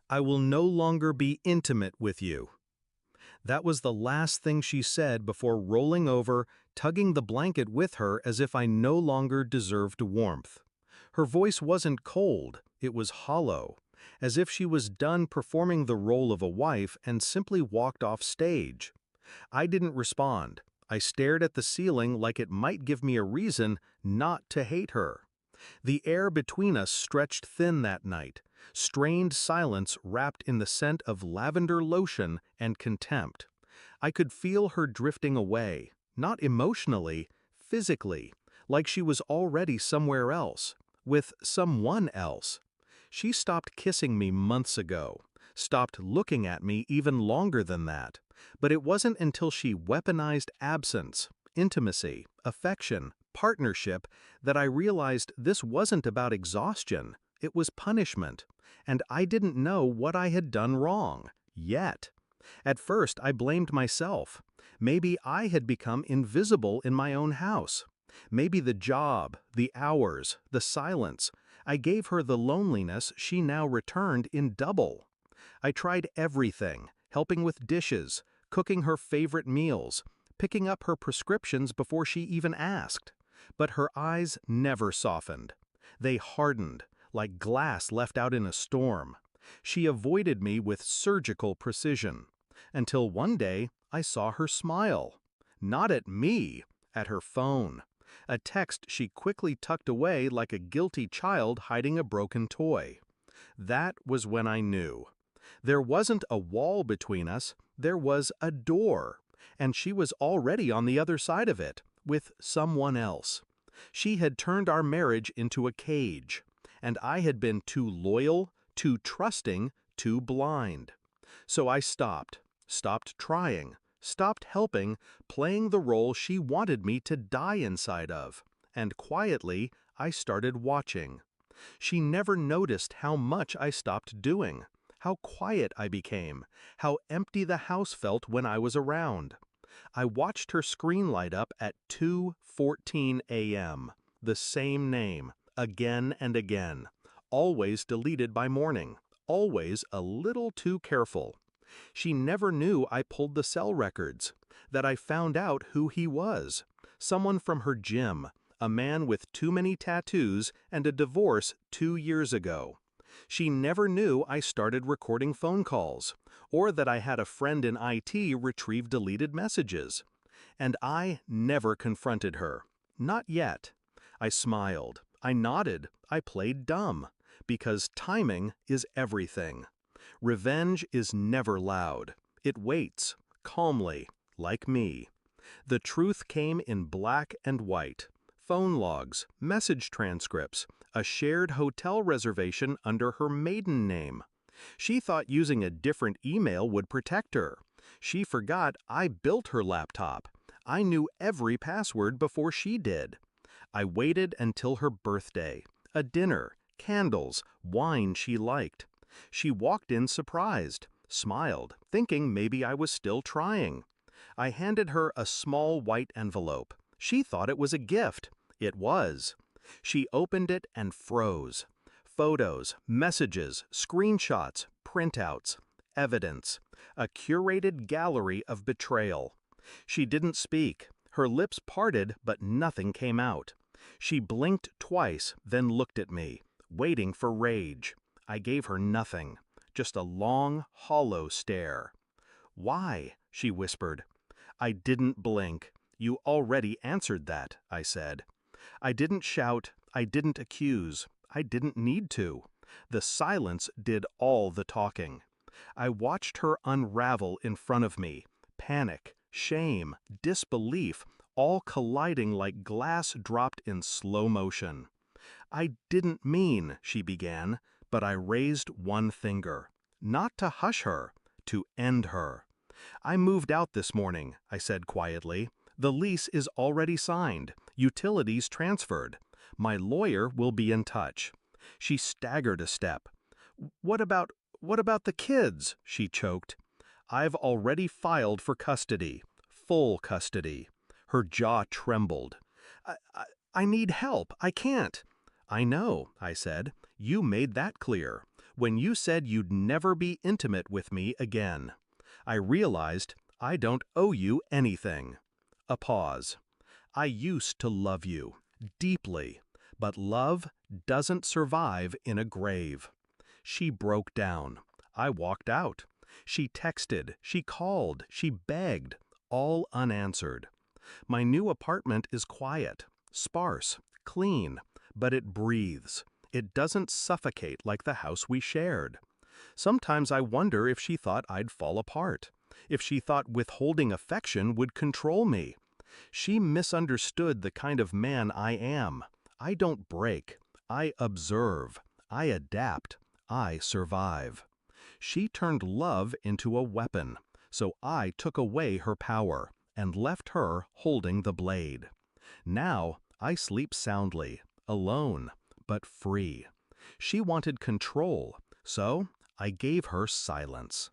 I will no longer be intimate with you. That was the last thing she said before rolling over, tugging the blanket with her as if I no longer deserved warmth. Her voice wasn't cold, it was hollow, as if she was done performing the role of a wife and simply walked off stage. I didn't respond. I stared at the ceiling like it might give me a reason not to hate her. The air between us stretched thin that night, strained silence wrapped in the scent of lavender lotion and contempt. I could feel her drifting away, not emotionally, physically, like she was already somewhere else, with someone else. She stopped kissing me months ago, stopped looking at me even longer than that, but it wasn't until she weaponized absence, intimacy, affection, partnership, that I realized this wasn't about exhaustion, it was punishment, and I didn't know what I had done wrong, yet. At first I blamed myself. Maybe I had become invisible in my own house. Maybe the job, the hours, the silence. I gave her the loneliness she now returned in double. I tried everything, helping with dishes, cooking her favorite meals, picking up her prescriptions before she even asked. But her eyes never softened. They hardened, like glass left out in a storm. She avoided me with surgical precision. Until one day, I saw her smile. Not at me, at her phone. A text she quickly tucked away like a guilty child hiding a broken toy. That was when I knew. There wasn't a wall between us, there was a door, and she was already on the other side of it, with someone else. She had turned our marriage into a cage, and I had been too loyal, too trusting, too blind. So I stopped trying, stopped helping, playing the role she wanted me to die inside of, and quietly I started watching. She never noticed how much I stopped doing, how quiet I became, how empty the house felt when I was around. I watched her screen light up at 2:14 a.m., the same name, again and again, always deleted by morning, always a little too careful. She never knew I pulled the cell records, that I found out who he was, someone from her gym, a man with too many tattoos and a divorce 2 years ago. She never knew I started recording phone calls, or that I had a friend in IT retrieve deleted messages. And I never confronted her. Not yet. I smiled, I nodded, I played dumb, because timing is everything. Revenge is never loud. It waits, calmly, like me. The truth came in black and white. Phone logs, message transcripts, a shared hotel reservation under her maiden name. She thought using a different email would protect her. She forgot I built her laptop. I knew every password before she did. I waited until her birthday. A dinner, candles, wine she liked. She walked in surprised, smiled, thinking maybe I was still trying. I handed her a small white envelope. She thought it was a gift. It was. She opened it and froze. Photos, messages, screenshots, printouts, evidence. A curated gallery of betrayal. She didn't speak. Her lips parted, but nothing came out. She blinked twice, then looked at me, waiting for rage. I gave her nothing, just a long, hollow stare. "Why?" she whispered. I didn't blink. "You already answered that," I said. I didn't shout, I didn't accuse, I didn't need to. The silence did all the talking. I watched her unravel in front of me, panic, shame, disbelief, all colliding like glass dropped in slow motion. "I didn't mean," she began, but I raised one finger. Not to hush her, to end her. "I moved out this morning," I said quietly. "The lease is already signed, utilities transferred. My lawyer will be in touch." She staggered a step. What about the kids?" she choked. "I've already filed for custody, full custody." Her jaw trembled. I need help. I can't." "I know," I said. "You made that clear. when you said you'd never be intimate with me again. I realized I don't owe you anything. A pause. I used to love you, deeply, but love doesn't survive in a grave. She broke down. I walked out. She texted, she called, she begged, all unanswered. My new apartment is quiet, sparse, clean, but it breathes. It doesn't suffocate like the house we shared. Sometimes I wonder if she thought I'd fall apart, if she thought withholding affection would control me. She misunderstood the kind of man I am. I don't break. I observe. I adapt. I survive. She turned love into a weapon, so I took away her power and left her holding the blade. Now I sleep soundly, alone, but free. She wanted control, so I gave her silence.